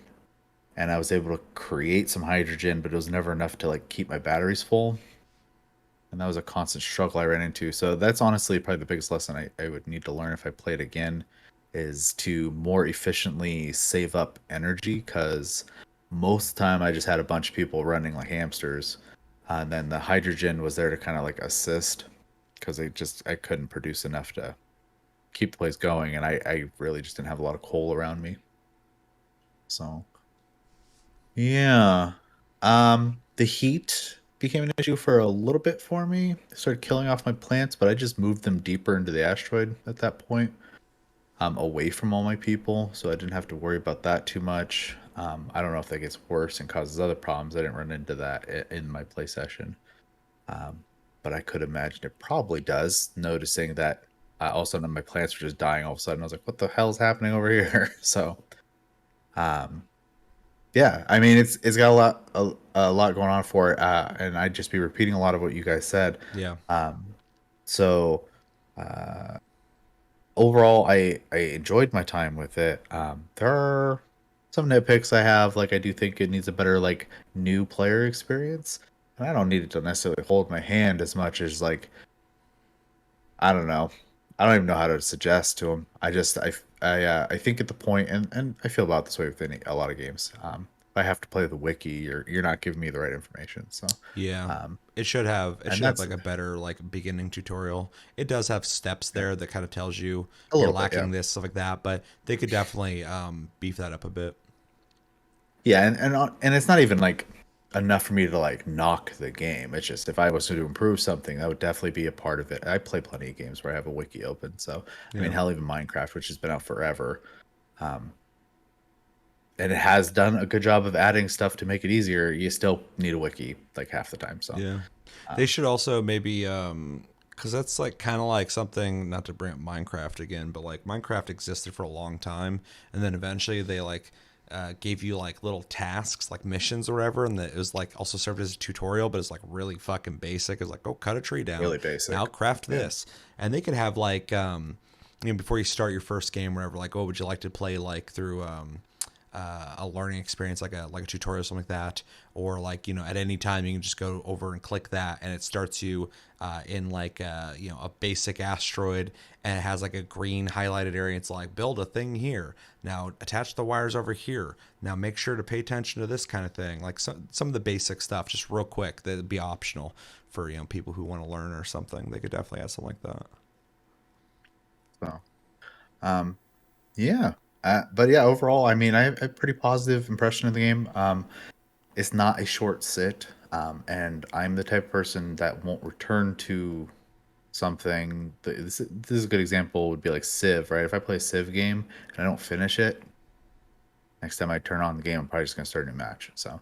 and I was able to create some hydrogen, but it was never enough to like keep my batteries full. And that was a constant struggle I ran into. So that's honestly probably the biggest lesson I would need to learn if I played again, is to more efficiently save up energy, because most of the time I just had a bunch of people running like hamsters. And then the hydrogen was there to kind of like assist, because I couldn't produce enough to keep the place going, and I really just didn't have a lot of coal around me. So yeah. The heat became an issue for a little bit for me. It started killing off my plants, but I just moved them deeper into the asteroid at that point, away from all my people, so I didn't have to worry about that too much. I don't know if that gets worse and causes other problems. I didn't run into that in my play session. Um, but I could imagine it probably does, noticing that all of a sudden my plants were just dying all of a sudden. I was like, what the hell's happening over here? So, um, yeah, I mean it's got a lot going on for it, and I'd just be repeating a lot of what you guys said. Yeah. So uh, overall, I enjoyed my time with it. There are some nitpicks I have, like I do think it needs a better like new player experience, and I don't need it to necessarily hold my hand as much as like, I don't know. I don't even know how to suggest to him. I think at the point, and I feel about this way with a lot of games. If I have to play the wiki, you're not giving me the right information. So, Yeah. um, It and should have that's like a better like beginning tutorial. It does have steps there that kind of tells you a you're little bit, yeah. lacking this, stuff like that, but they could definitely beef that up a bit. Yeah, and it's not even like enough for me to like knock the game. It's just if I was to improve something, that would definitely be a part of it. I play plenty of games where I have a wiki open. So, I mean, Yeah. hell, even Minecraft, which has been out forever. Um, and it has done a good job of adding stuff to make it easier. You still need a wiki like half the time. So, Yeah. They um, should also maybe because that's like kind of like something, not to bring up Minecraft again, but like Minecraft existed for a long time, and then eventually they like gave you like little tasks like missions or whatever, and that it was like also served as a tutorial, but it's like really fucking basic. It's like, go cut a tree down, really basic. now craft Yeah. this, and they could have like before you start your first game, whatever, like, oh, would you like to play like through a learning experience, like a tutorial, something like that, or like, at any time you can just go over and click that, and it starts you in like a basic asteroid, and it has like a green highlighted area. It's like, build a thing here, now attach the wires over here, now make sure to pay attention to this kind of thing, like some of the basic stuff, just real quick, that'd be optional for people who want to learn or something. They could definitely have something like that. So, um, yeah. But yeah, overall, I mean, I have a pretty positive impression of the game. It's not a short sit, and I'm the type of person that won't return to something. This is a good example. Would be like Civ, right? If I play a Civ game and I don't finish it, next time I turn on the game, I'm probably just gonna start a new match. So,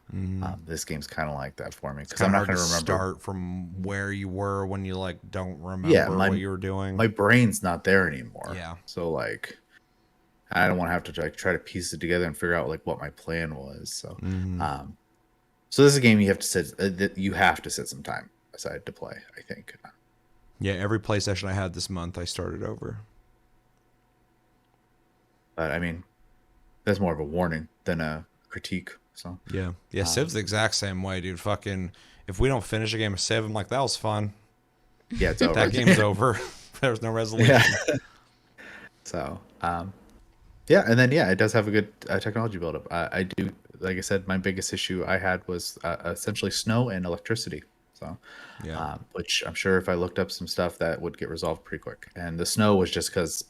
this game's kind of like that for me It's because kind I'm of not hard to gonna remember. start from where you were when you like don't Yeah, remember what you were doing. my brain's not there anymore. Yeah. So like, I don't want to have to like try to piece it together and figure out like what my plan was. So, Hmm. um, so this is a game you have to sit. You have to sit some time aside to play, I think. Yeah, every play session I had this month, I started over. But I mean, that's more of a warning than a critique. So, Yeah. Yeah, Civ's um, the exact same way, dude. Fucking, if we don't finish a game of Civ, I'm like, that was fun. Yeah, it's over. That game's over. There's no resolution. Yeah. So, yeah, and then it does have a good technology buildup. I do, like I said, my biggest issue I had was essentially snow and electricity. So, Yeah. which I'm sure if I looked up some stuff that would get resolved pretty quick. And the snow was just because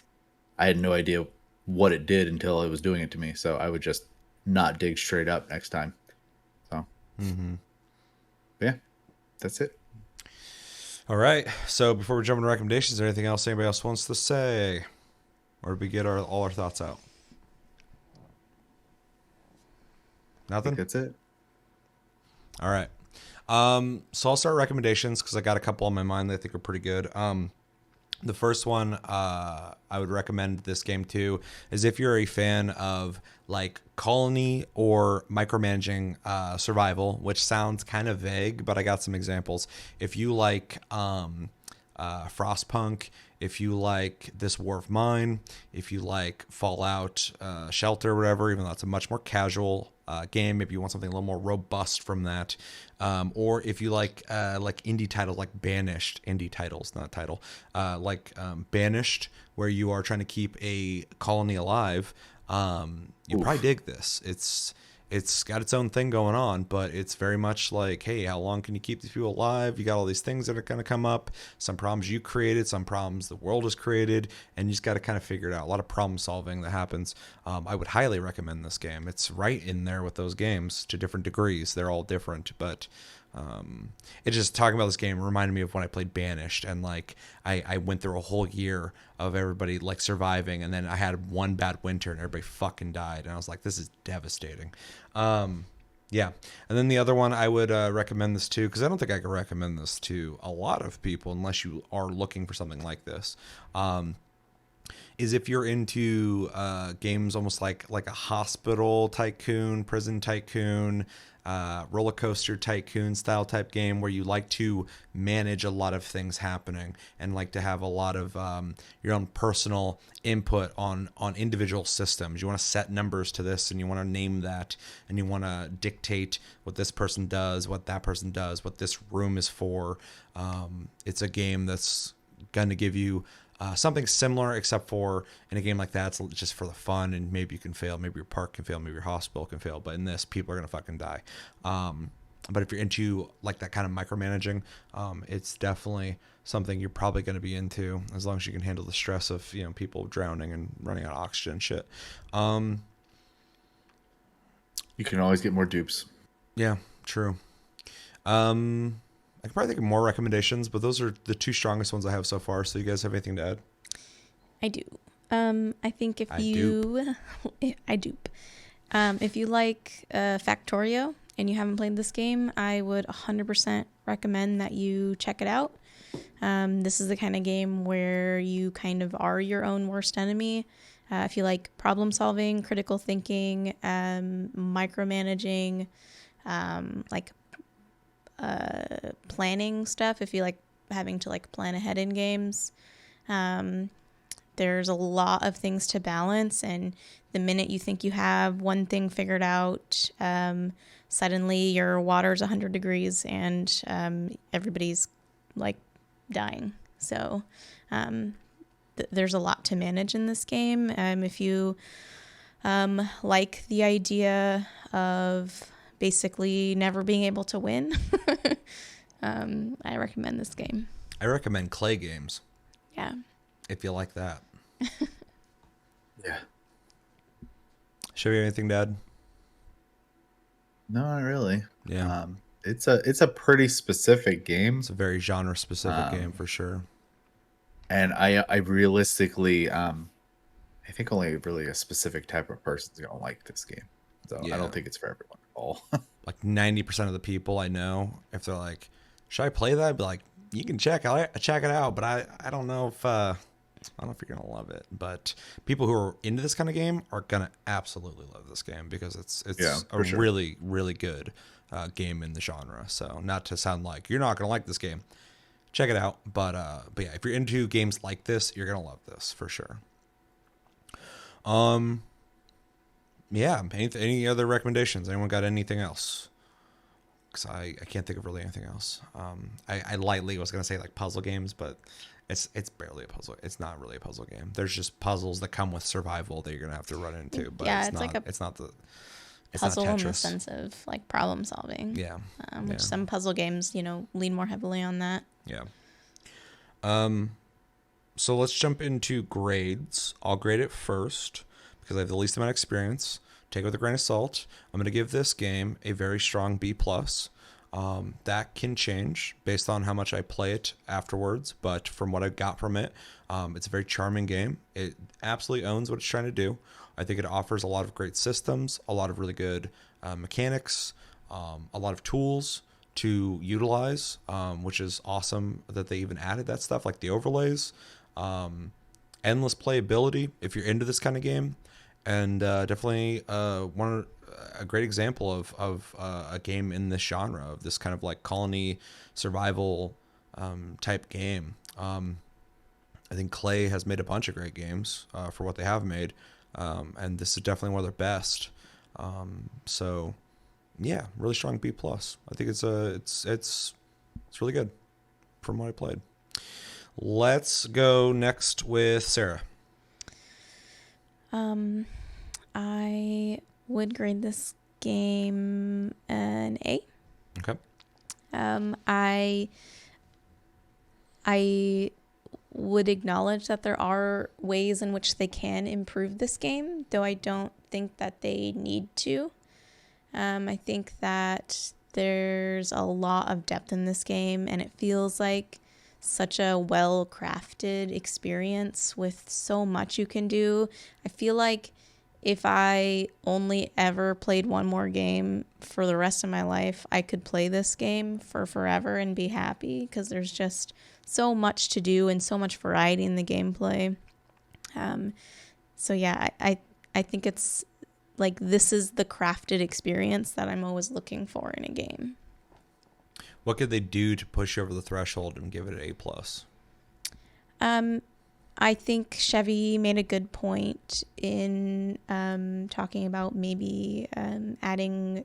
I had no idea what it did until it was doing it to me. So I would just not dig straight up next time. So, yeah, that's it. All right. So before we jump into recommendations, is there anything else anybody else wants to say? Or did we get all our thoughts out? I Nothing? think that's it. All right. So I'll start recommendations because I got a couple on my mind that I think are pretty good. The first one I would recommend this game to is if you're a fan of like colony or micromanaging survival, which sounds kind of vague, but I got some examples. If you like Frostpunk, if you like This War of Mine, if you like Fallout Shelter or whatever, even though it's a much more casual game, maybe you want something a little more robust from that, or if you like indie titles like Banished, indie titles, not title, Banished, where you are trying to keep a colony alive, you probably dig this. It's got its own thing going on, but it's very much like, hey, how long can you keep these people alive? You got all these things that are going to come up, some problems you created, some problems the world has created, and you just got to kind of figure it out. A lot of problem solving that happens. I would highly recommend this game. It's right in there with those games to different degrees. They're all different, but it just talking about this game reminded me of when I played Banished, and like I went through a whole year of everybody like surviving, and then I had one bad winter and everybody fucking died, and I was like, this is devastating. Yeah. And then the other one I would recommend this to, because I don't think I could recommend this to a lot of people unless you are looking for something like this, is if you're into games almost like a hospital tycoon, prison tycoon, roller coaster tycoon style type game where you like to manage a lot of things happening and like to have a lot of your own personal input on individual systems. You want to set numbers to this, and you want to name that, and you want to dictate what this person does, what that person does, what this room is for. It's a game that's going to give you something similar, except for in a game like that, it's just for the fun, and maybe you can fail, maybe your park can fail, maybe your hospital can fail, but in this, people are gonna fucking die. But if you're into like that kind of micromanaging, it's definitely something you're probably going to be into, as long as you can handle the stress of people drowning and running out of oxygen and shit. You can always get more dupes. Yeah, true. I could probably think of more recommendations, but those are the two strongest ones I have so far. So you guys have anything to add? I do. I think if you... I dupe. If you like Factorio and you haven't played this game, I would 100% recommend that you check it out. This is the kind of game where you kind of are your own worst enemy. If you like problem solving, critical thinking, micromanaging, planning stuff, if you like having to like plan ahead in games, there's a lot of things to balance, and the minute you think you have one thing figured out, suddenly your water's 100 degrees and everybody's like dying. So there's a lot to manage in this game. If you like the idea of basically never being able to win, I recommend this game. I recommend clay games. Yeah. If you like that. Yeah. Show you anything to add? No, not really. Yeah. It's a pretty specific game. It's a very genre specific game for sure. And I realistically, I think only really a specific type of person's gonna like this game. So I don't think it's for everyone at all. Like 90% of the people I know, if they're like, should I play that? I'd be like, you can check it out, but I don't know if you're gonna love it. But people who are into this kind of game are gonna absolutely love this game, because it's sure. really, really good game in the genre. So not to sound like you're not gonna like this game, check it out. But yeah, if you're into games like this, you're gonna love this for sure. Yeah. Any other recommendations? Anyone got anything else? blocks. I can't think of really anything else. I lightly was gonna say like puzzle games, but it's barely a puzzle. It's not really a puzzle game. There's just puzzles that come with survival that you're gonna have to run into, but Yeah, it's it's not. like a It's not the. It's not puzzle in the Tetris. sense of like problem solving. Yeah. Which Yeah. some puzzle games, lean more heavily on that. Yeah. So let's jump into grades. I'll grade it first because I have the least amount of experience. Take it with a grain of salt. I'm going to give this game a very strong B plus. That can change based on how much I play it afterwards, but from what I got from it, it's a very charming game. It absolutely owns what it's trying to do. I think it offers a lot of great systems, a lot of really good mechanics, a lot of tools to utilize, which is awesome that they even added that stuff, like the overlays, endless playability if you're into this kind of game, and definitely a great example of a game in this genre of this kind of like colony survival type game. I think Clay has made a bunch of great games for what they have made, and this is definitely one of their best. So yeah, really strong B plus. I think it's really good from what I played. Let's go next with Sarah. I would grade this game an A. Okay. I would acknowledge that there are ways in which they can improve this game, though I don't think that they need to. I think that there's a lot of depth in this game, and it feels like such a well-crafted experience with so much you can do. I feel like if I only ever played one more game for the rest of my life, I could play this game for forever and be happy because there's just so much to do and so much variety in the gameplay. So yeah, I think it's like this is the crafted experience that I'm always looking for in a game. What could they do to push over the threshold and give it an A plus? I think Chevy made a good point in talking about maybe adding.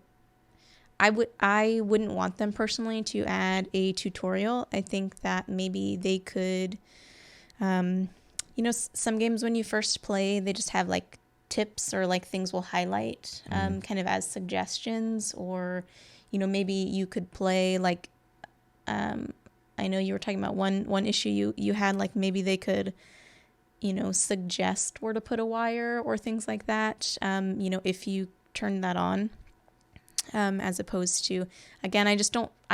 I wouldn't want them personally to add a tutorial. I think that maybe they could, some games when you first play, they just have like tips or like things will highlight kind of as suggestions, or maybe you could play like I know you were talking about one issue you had, like maybe they could suggest where to put a wire or things like that, if you turn that on, as opposed to, again, I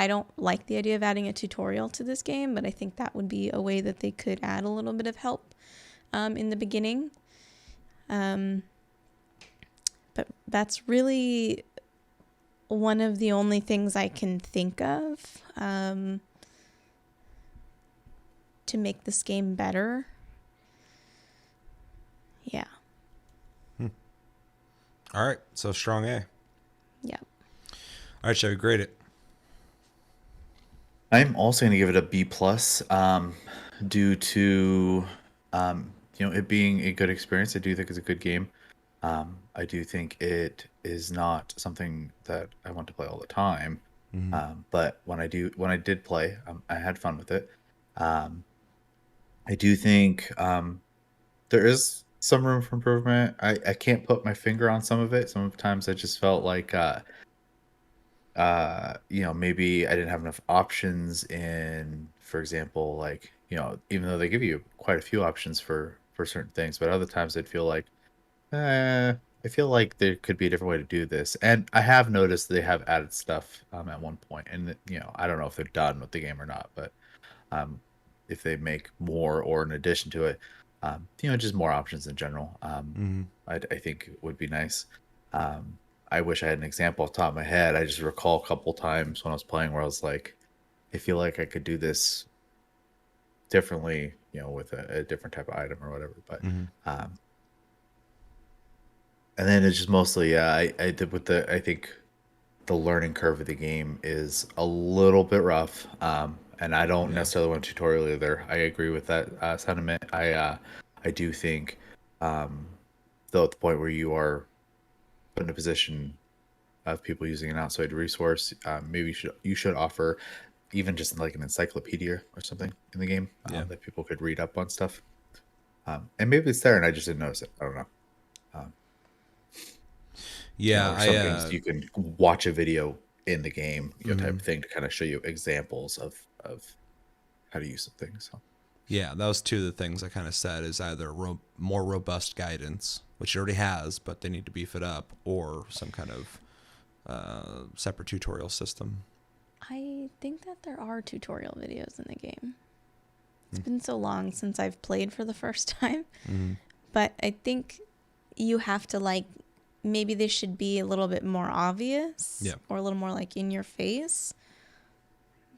don't like the idea of adding a tutorial to this game, but I think that would be a way that they could add a little bit of help in the beginning. But that's really one of the only things I can think of to make this game better. Yeah. All right, so strong A. Yeah. All right, shall we grade it? I'm also going to give it a B plus, due to it being a good experience. I do think it's a good game. I do think it is not something that I want to play all the time. But when I did play, I had fun with it. I do think there is some room for improvement. I can't put my finger on some of it. Sometimes I just felt like maybe I didn't have enough options in, for example, like, even though they give you quite a few options for certain things, but other times I'd feel like, I feel like there could be a different way to do this. And I have noticed they have added stuff at one point, and I don't know if they're done with the game or not, but if they make more or in addition to it, just more options in general, I think would be nice. I wish I had an example off the top of my head. I just recall a couple times when I was playing where I was like, I feel like I could do this differently, with a different type of item or whatever. But and then it's just mostly, I did with I think the learning curve of the game is a little bit rough. And I don't necessarily want a tutorial either. I agree with that sentiment. I do think, though, at the point where you are put in a position of people using an outside resource. Maybe you should offer even just like an encyclopedia or something in the game that people could read up on stuff. And maybe it's there and I just didn't notice it. I don't know. Yeah, or some games you can watch a video in the game, type of thing to kind of show you examples of how to use some things. So. Yeah, that was two of the things I kind of said is either more robust guidance, which it already has, but they need to beef it up, or some kind of separate tutorial system. I think that there are tutorial videos in the game. It's been so long since I've played for the first time, but I think you have to like, maybe they should be a little bit more obvious or a little more like in your face.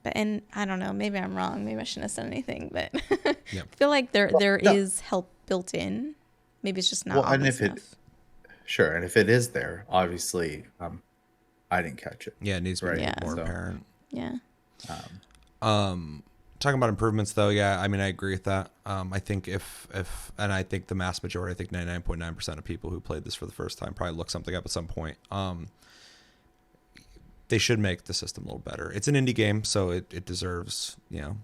But, and I don't know, maybe I'm wrong. Maybe I shouldn't have said anything, but I feel like there is help built in. Maybe it's just not obvious enough. Sure. And if it is there, obviously, I didn't catch it. Yeah, it needs to be more apparent. Yeah. Talking about improvements, though, I mean, I agree with that. I think and I think the mass majority, I think 99.9% of people who played this for the first time probably looked something up at some point. They should make the system a little better. It's an indie game, so it deserves, I mean,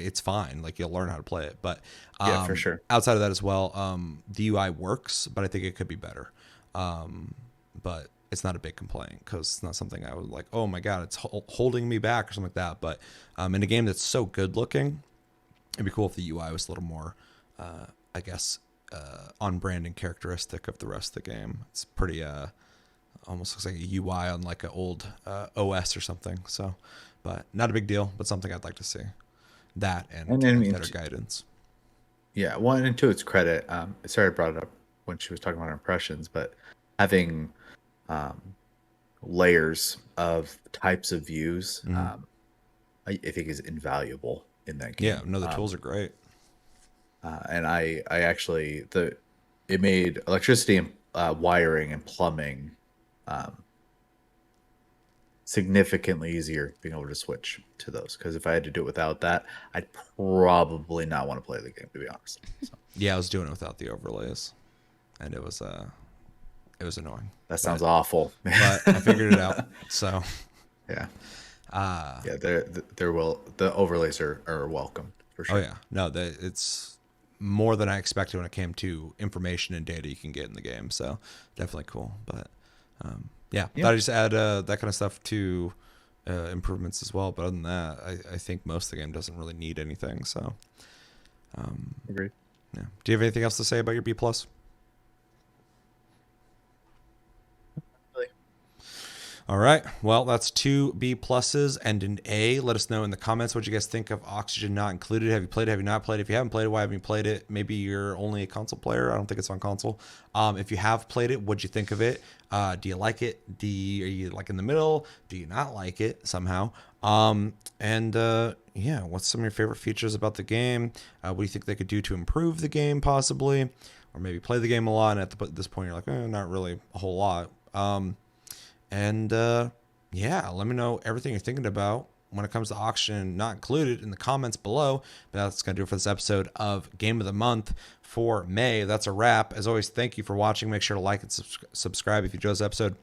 it's fine. Like, you'll learn how to play it. But yeah, for sure. Outside of that as well, the UI works, but I think it could be better. But it's not a big complaint because it's not something I would like, oh my God, it's holding me back or something like that. But in a game that's so good looking, it'd be cool if the UI was a little more, I guess, on brand and characteristic of the rest of the game. It's pretty, almost looks like a UI on like an old OS or something. So, but not a big deal, but something I'd like to see. That and better guidance. Yeah, one and to its credit, Sarah brought it up when she was talking about her impressions, but having layers of types of views, I think is invaluable in that game. Yeah, no, the tools are great. And I actually it made electricity and wiring and plumbing significantly easier being able to switch to those, because if I had to do it without that, I'd probably not want to play the game, to be honest. So. Yeah, I was doing it without the overlays, and it was annoying. That sounds awful. But I figured it out. So yeah, the overlays are welcome for sure. Oh yeah, no, it's more than I expected when it came to information and data you can get in the game. So definitely cool. But thought I'd just add that kind of stuff to improvements as well. But other than that, I think most of the game doesn't really need anything. So agreed. Yeah. Do you have anything else to say about your B+? All right. Well, that's 2 B+ and an A. Let us know in the comments what you guys think of Oxygen Not Included. Have you played it? Have you not played it? If you haven't played it, why haven't you played it? Maybe you're only a console player. I don't think it's on console. If you have played it, what'd you think of it? Do you like it? Are you like in the middle? Do you not like it somehow? What's some of your favorite features about the game? What do you think they could do to improve the game possibly? Or maybe play the game a lot, and at this point you're like, not really a whole lot. Let me know everything you're thinking about when it comes to Oxygen Not Included in the comments below. But that's going to do it for this episode of Game of the Month for May. That's a wrap. As always, thank you for watching. Make sure to like and subscribe if you enjoyed this episode.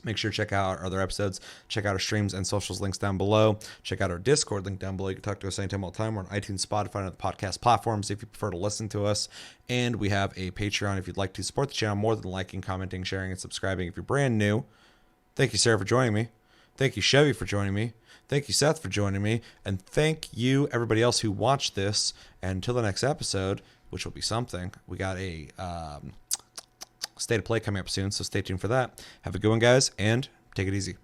Make sure to check out our other episodes. Check out our streams and socials links down below. Check out our Discord link down below. You can talk to us anytime, all the time. We're on iTunes, Spotify, and other podcast platforms if you prefer to listen to us. And we have a Patreon if you'd like to support the channel more than liking, commenting, sharing, and subscribing if you're brand new. Thank you, Sarah, for joining me. Thank you, Chevy, for joining me. Thank you, Seth, for joining me. And thank you, everybody else who watched this. And until the next episode, which will be something, we got a State of Play coming up soon, so stay tuned for that. Have a good one, guys, and take it easy.